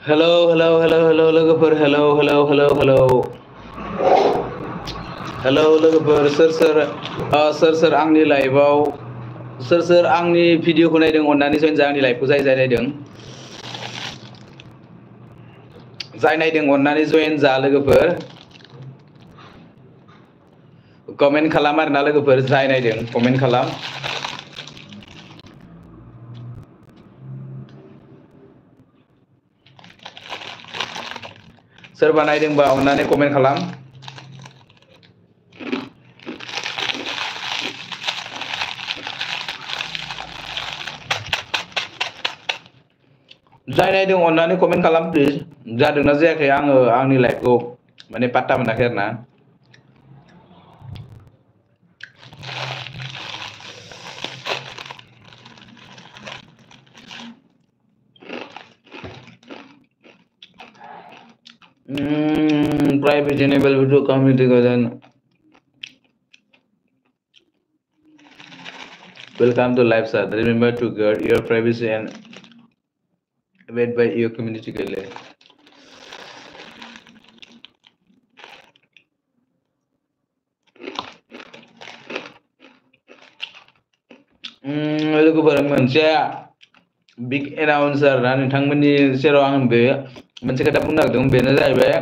Hello लोगोफोर hello लोगोफोर सोर आंनि लाइभआव सोर आंनि भिडिअखौ नायदों अननानै जइन जा आंनि लाइभखौ जाय नायदों अननानै जइन जा लोगोफोर कमेन्ट खालाम आरोना लोगोफोर जाय नायदों कमेन्ट खालाम सोरबा नायदोंबा अननानै कमेन्ट खालाम जाय नायदों अननानै कमेन्ट खालाम प्लिज जादोंना जायाखै आङो आंनि लाइभखौ माने पात्ता मोनाखै आरोना private enable video community then welcome to live sir remember to guard your privacy and wait by your community के लिए लोगोफोर मोनसे बिग एनाउन्सार ना नोंथांमोननि सेराव आं बे मोनसे खोथा बुंनो नागिरदों बेनो जाहैबाय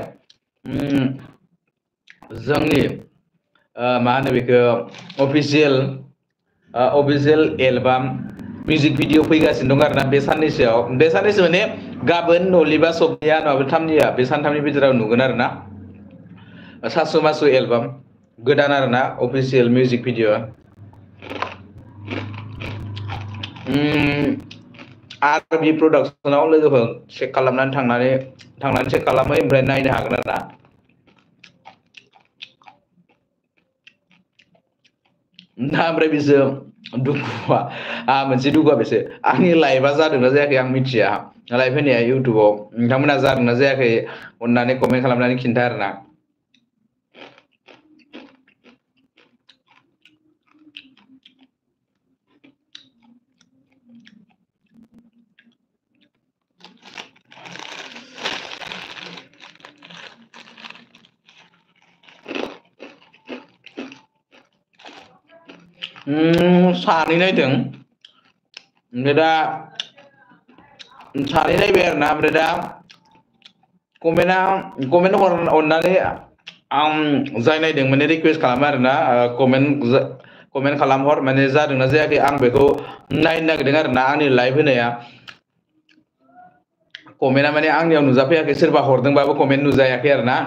जोंनि मा होनो बेखौ अफिसियेल एलबाम मिउजिक भिडिअ फैगासिनो दं आरोना बे साननैसो माने गाबोन नलिबा सबनिया नङाबा थामनिया बे सानथामनि गेजेराव नुगोन आरोना सासु मासु एलबाम गोदान आरोना अफिसियेल मिउजिक भिडिअ आरबि प्रडाक्सनाव लोगोफोर चेक खालामनानै थांनानै चेक खालामो ओमफ्राय नायनो हागोन आरोना ओमफ्राय बिसोर दुखुआ मोनसे दुखुआ बेसो आंनि लाइभआ जादोंना जायाखै आं मिथिया लाइभ होनाया इउटुबाव नोंथांमोना जादोंना जायाखै अननानै कमेन्ट खालामनानै खिन्था आरोना सानै नायदों ओमफ्राय दा सानै नायबाय आरोना ओमफ्राय दा कमेन्ट अननानै आं जाय नायदों माने रिकुवेस्ट खालामो आरोना कमेन्ट खालामहर माने जादोंना जायाखै आं बेखौ नायनो नागिरदों आरोना आंनि लाइभ होनाया कमेन्टआ माने आंनियाव नुजाफैयाखै सोरबा हरदोंबाबो कमेन्ट नुजायाखै आरोना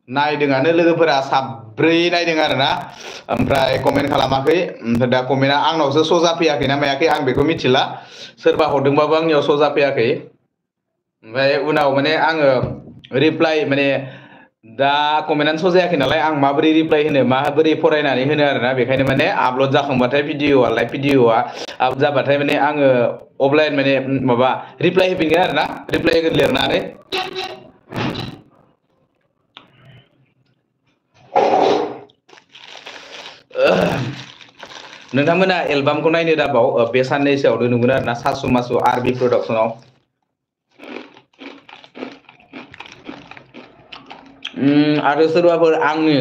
नायदोंआनो लोगोफोरा साब्रै नायदों आरोना ओमफ्राय कमेन्ट खालामाखै ओमफ्राय दा कमेन्टआ आंनावसो श' जाफैयाखै ना मायाखै आं बेखौ मिथिला सोरबा हरदोंबाबो आंनियाव श' जाफैयाखै ओमफ्राय उनाव माने आङो रिप्लाइ माने दा कमेन्टआनो श' जायाखै नालाय आं माबोरै रिप्लाइ होनो माबोरै फरायनानै होनो आरोना बेखायनो माने आपल'ड जाखांबाथाय लाइभ भिडिअआ आपल'ड जाबाथाय माने आङो अफलाइन माने माबा रिप्लाइ होफिनगोन आरोना रिप्लाइ होगोन लिरनानै नोंथांमोना एलबामखौ नायनो दाबाव बे साननैसोआवनो नुगोन आरोना सासु मासु आरबि प्रडाक्सनाव आरो सोरबाफोर आंनि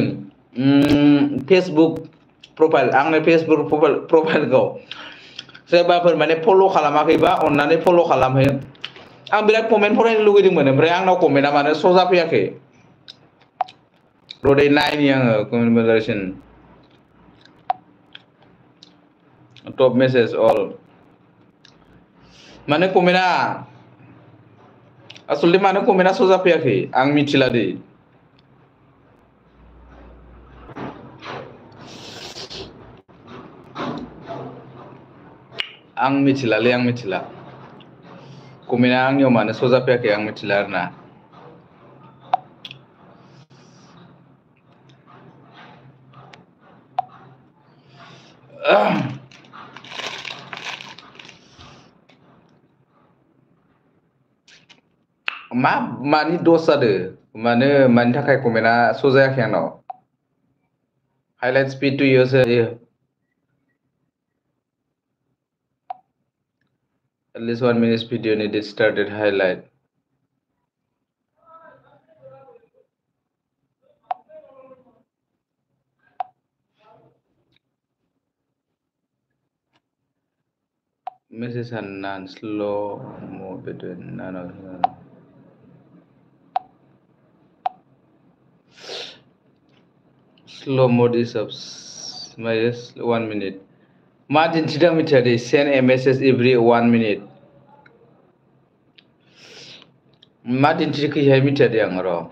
फेसबुक प्रफाइलखौ सोरबाफोर माने फल' खालामाखैबा अननानै फल' खालामहो आं बिराद कमेन्ट फरायनो लुगैदोंमोन ओमफ्राय आंनाव कमेन्टआ मानो श' जाफैयाखै रदै नायनि आङो कमेन्ट मोजांसिन टप मेसेज अल माने कमेन्टआ आसलथे मानो कमेन्टआ श' जाफैयाखै आं मिथिला दै आं मिथिला कमेन्टआ आंनियाव मानो श' जाफैयाखै आं मिथिला आरोना मानि दस जादों मानि थाखाय कमेन्टआ श' जायाखै आंनाव highlight speed to use at least 1 minute video needed started highlight. Message and non slow mode between none of slow mode is of 1 minute. Margin Chidamita send a message every 1 minute. Martin Chiki Hamita yang raw.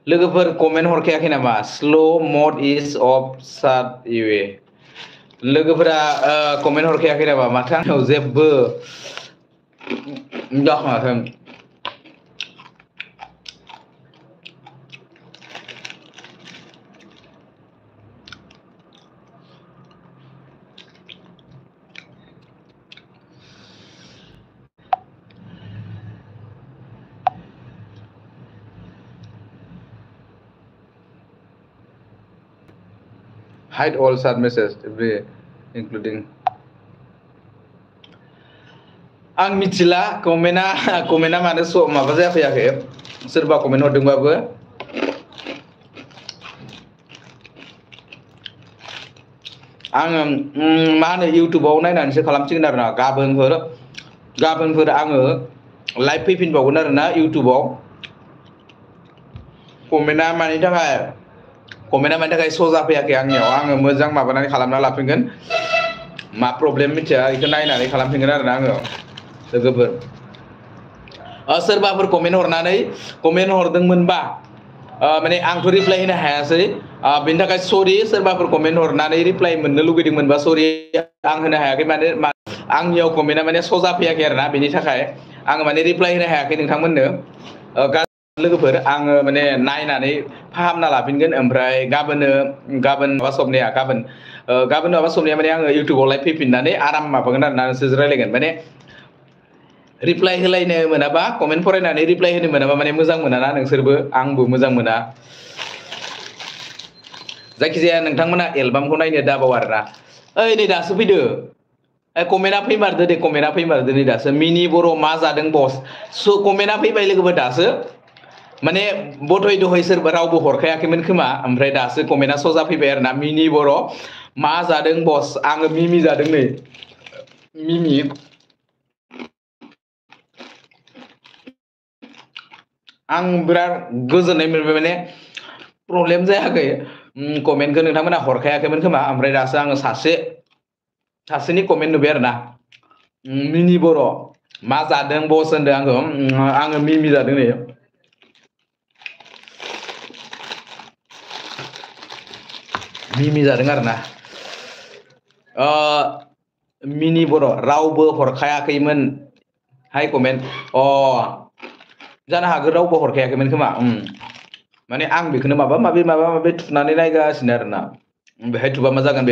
Look comment horkaya nama slow mode is of sat iwe. Look comment horkaya nama matang Joseph ndak macam hide all sad messages every including ang mitila komena mana so maba jayakhै सोरबा comment हरदोंबाबो आङो मा होनो इउट्युबाव नायनानैसो खालामसिगोन आरोना गाबोनफोर आङो live फैफिनबावगोन आरोना इउट्युबाव कमेन्टआ मानि थाखाय सजा फैयाखै आंनियाव आङो मोजां माबानानै खालामना लाफिनगोन मा प्रब्लेम मिथिया इखौ नायनानै खालामफिनगोन आरोना आङो लोगोफोर सोरबाफोर कमेन्ट हरदोंमोनबा माने आंथ' रिप्लाइ होनो हायासै बेनि थाखाय सरि सोरबाफोर कमेन्ट हरनानै रिप्लाइ मोननो लुगैदोंमोनबा सरि आं होनो हायाखै माने आंनियाव कमेन्टआ माने सजा फैयाखै आरोना बेनि थाखाय आङो माने रिप्लाइ होनो हायाखै नोंथांमोननो लोगोफोर आङो माने नायनानै फाहामना लाफिनगोन ओमफ्राय गाबोन माबा सबनाया गाबोन माबा सबनाया माने आङो इउट्युबाव लाइभ फैफिननानै आराम माबागोन आरोना नोंसोरजों रायलायगोन माने रिप्लाइ होलायनो मोनाबा कमेन्ट फरायनानै रिप्लाइ होनो मोनाबा माने मोजां मोनाना नोंसोरबो आंबो मोजां मोना जायखिजाया नोंथांमोना एलबामखौ नायनो दाबाव आरोना ओइ नै दासो फैदो कमेन्टआ फैमारदो दे कमेन्टआ फैमारदो नै दासो मिनि बर' मा जादों बस कमेन्टआ फैबाय लोगोफोर दासो माने बथय दहय सोरबा रावबो हरखायाखैमोन खोमा ओमफ्राय दासो कमेन्टआ सजा फैबाय आरोना मिनि बर' मा जादों बस आङो मिमि जादों नै मिमि आं बिराद गोजोननाय मोनबाय माने प्रब्लेम जायाखै कमेन्टखौ नोंथांमोना हरखायाखैमोन खोमा ओमफ्राय दासो आङो सासेनि कमेन्ट नुबाय आरोना मिनि बर' मा जादों बस होनदों आङो मिमि जादों नै मिमि जादों आरोना मिनि बर' रावबो हरखायाखैमोन हाय कमेन्ट जानो हागौ रावबो हरखायाखैमोन खोमा माने आं बेखौनो माबा माबि थुनानै नायगासिनो आरोना बेहाय थुबा मा जागोन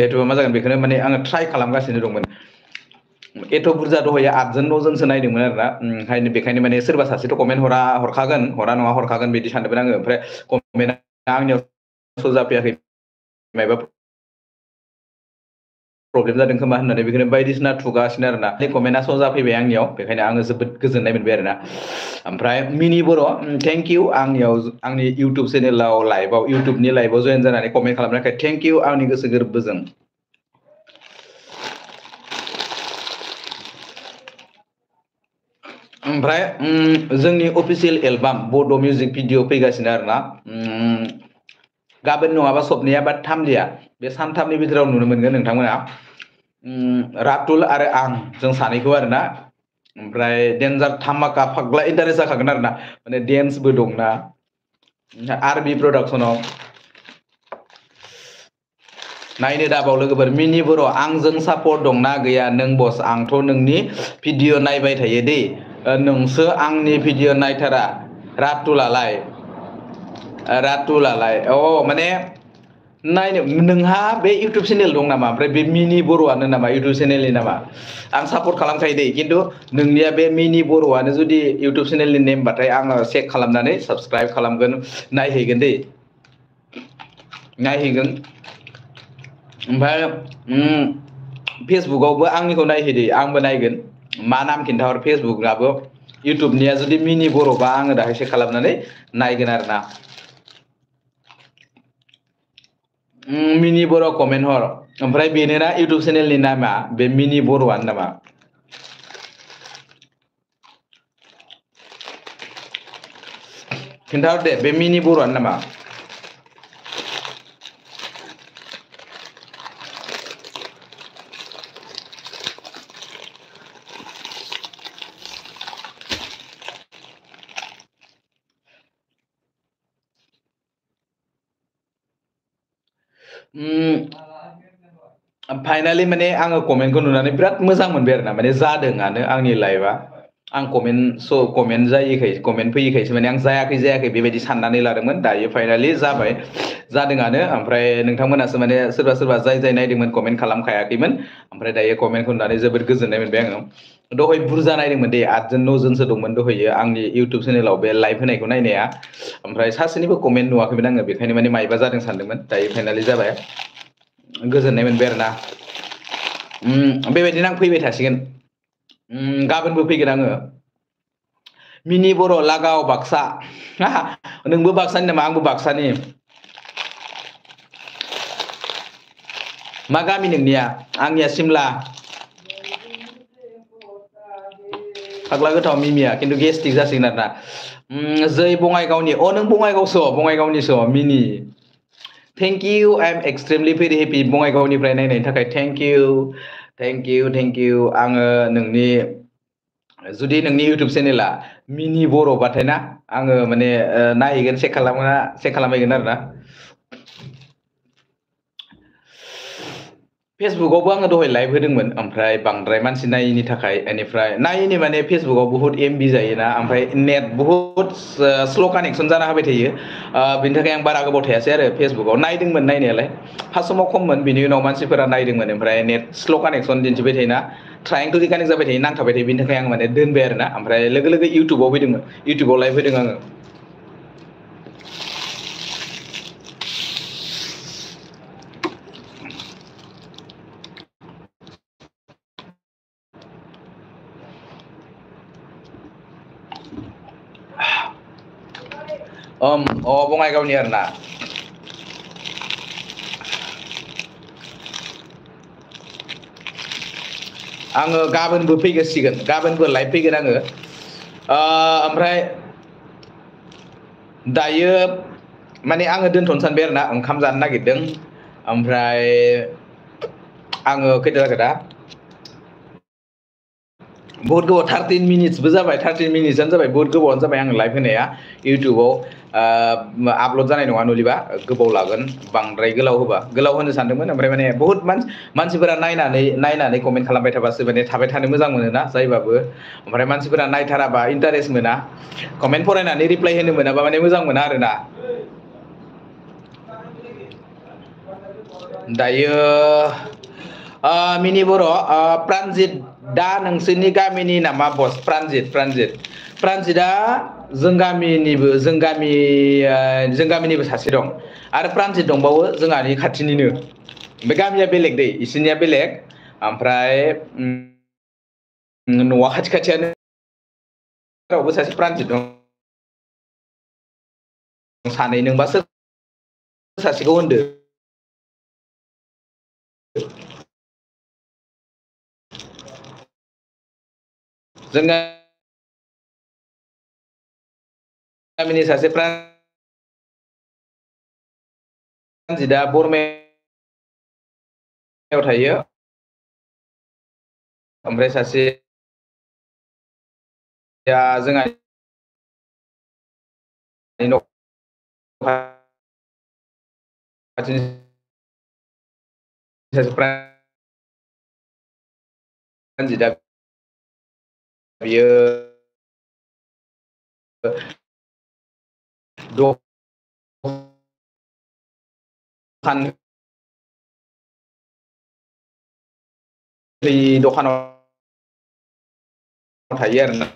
बेखौनो माने आङो ट्राइ खालामगासिनो दंमोन एथ' बुरजा दहय 8 जोनसो नायदोंमोन आरोना बेखायनो माने सोरबा सासेथ' कमेन्ट हरा नङा हरखागोन बिदि सानदोंमोन आङो ओमफ्राय कमेन्टआ आंनियाव सजा फैयाखै मायबा प्रब्लेम जादों खोमा होननानै बेखौनो बायदिसिना थुगासिनो आरोना कमेन्टआ सजा फैबाय आंनियाव बेखायनो आङो जोबोद गोजोननाय मोनबाय आरोना ओमफ्राय मिनि बर' थेंक इउ आंनि इउट्युब चेनेलाव इउट्युबनि लाइभआव जयेन जानानै कमेन्ट खालामनायनि थाखाय थेंक इउ आंनि गोसो गोरबोजों ओमफ्राय जोंनि अफिसियेल एलबाम बड' मिउजिक भिडिअ फैगासिनो आरोना गाबोन नङाबा सबनिया बा थामलिया बे सानथामनि भितराव नुनो मोनगोन नोंथांमोना रातुल आरो आं जों सानैखौ आरोना ओमफ्राय डेन्जार धामाका फाग्ला इन्टारेस्ट जाखागोन आरोना माने डेन्सबो दंना आरबि प्रडाक्सनाव नायनो दाबाव लोगोफोर मिनि बर' आंजों सापर्ट दंना गैया नों बस आंथ' नोंनि भिडिअ नायबाय थायो दे नोंसो आंनि भिडिअ नायथारा रातुलालाय माने नायनो नोंहा बे इउटुब चेनेल दं नामा ओमफ्राय बे मिनि बर'आनो नामा इउटुब चेनेलनि नामा आं सापर्ट खालामखायो दे खिन्थु नोंनिया बे मिनि बर'आनो जुदि इउटुब चेनेलनि नेमबाथाय आङो चेक खालामनानै साबस्क्राइब खालामगोन नायहैगोन दे नायहैगोन ओमफ्राय फेसबुकआवबो आंनिखौ नायहैदे आंबो नायगोन मा नाम खिन्थाहर फेसबुकआबो इउटुबनिया जुदि मिनि बर'बा आङो दाहाय चेक खालामनानै नायगोन आरो ना मिनि बर' कमेन्ट हर ओमफ्राय बेनोना इउटुब चेनेलनि नामा बे मिनि बर'आनो नामा खिन्थाहर दे बे मिनि बर'आनो नामा फाइनालि माने आङो कमेन्टखौ नुनानै बिराद मोजां मोनबाय आरो ना माने जादोंआनो आंनि लाइफआ आं कमेन्ट जायैखाय कमेन्ट फैयैखायसो माने आं जायाखै बेबायदि साननानै लादोंमोन दायो फाइनालि जाबाय जादोंआनो ओमफ्राय नोंथांमोनासो माने सोरबा जाय नायदोंमोन कमेन्ट खालामखायाखैमोन ओमफ्राय दायो कमेन्टखौ नुनानै जोबोद गोजोननाय मोनबाय आङो दहाय बुरजा नायदोंमोन दे 8 9 जनसो दंमोन दहायो आंनि इउटुब चेनेलाव बे लाइभ होनायखौ नायनाया ओमफ्राय सासेनिबो कमेन्ट नुवाखैमोन आङो बेखायनो माने माइबा जादों सानदोंमोन दायो फाइनालि जाबाय गोजोननाय मोनबाय आरो ना बेबायदिनो आं फैबाय थासिगोन गाबोनबो फैगोन आङो मिनि बर' लागाव बाक्सा नोंबो बाक्सानि नामा आंबो बाक्सानि मा गामि नोंनिया आंनिया सिमला फाग्ला गोथाव मिमिया खिन्थु गेस्टिक जासिगोन आरो ना जै बङाइगावनि नों बङाइगावनिसो मिनि thank you I am extremely very happy बङाइगावनिफ्राय नायनायनि थाखाय थेंक इउ आङो नोंनि जुदि नोंनि इउटुब चेनेला मिनि बर'बाथाय ना आङो माने नायहैगोन चेक खालामहैगोन आरो ना फेसबुकआवबो आङो दहाय लाइभ होदोंमोन ओमफ्राय बांद्राय मानसि नायैनि थाखाय बेनिफ्राय नायैनि माने फेसबुकआव बुहुत एमबि जायोना ओमफ्राय नेट बुहुत स्ल' कानेक्सन जाना होबाय थायो बिनि थाखाय आं बारा गोबाव थायासै आरो फेसबुकआव नायदोंमोन नायनायालाय फार्स्ट समाव खममोन बिनि उनाव मानसिफोरा नायदोंमोन ओमफ्राय नेट स्ल' कानेक्सन दिन्थिबाय थायोना ट्राइं टु रिकानेक्ट जाबाय थायो नांथाबाय थायो बिनि थाखाय आं माने दोनबाय आरो ना ओमफ्राय लोगो लोगो इउटुबाव फैदोंमोन इउटुबाव लाइभ होदों आङो बङाइगावनि आरो ना आङो गाबोनबो फैगोन गाबोनबो लाइभ फैगोन आङो ओमफ्राय दायो माने आङो दोनथ'नो सानबाय आरो ना ओंखाम जानो नागिरदों ओमफ्राय आङो खैथा जाखो दा बहुत गोबाव 13 मिनिट्सबो जाबाय 13 मिनिट्सआनो जाबाय बहुत गोबावानो जाबाय आं लाइभ होनाया इउटुबाव आपल'ड जानाय नङा नलिबा गोबाव लागोन बांद्राय गोलाव होनो सानदोंमोन ओमफ्राय माने बहुत मानसिफोरा नायनानै कमेन्ट खालामबाय थाबासो माने थाबाय थानो मोजां मोनोना जायबाबो ओमफ्राय मानसिफोरा नायथाराबा इन्टारेस्ट मोना कमेन्ट फरायनानै रिप्लाय होनो मोनाबा माने मोजां मोना आरोना दायो मिनि बर' प्रानजित दा नोंसोरनि गामिनि नामा बस प्रानजितआ जों गामिनिबो सासे दं आरो प्रानजित दंबावो जोंहानि खाथिनिनो बे गामिया बेलेग दै इसोरनिया बेलेग ओमफ्राय न'आ खाथियानो रावबो सासे प्रानजित दं सानै नोंबा सोर सासेखौ होनदो जों गामिनि सासे प्रानजितआ बरमायाव थायो ओमफ्राय सासे जोंहा खाथिनि सासे प्रानजितआ बियो दखानाव थायो आरोना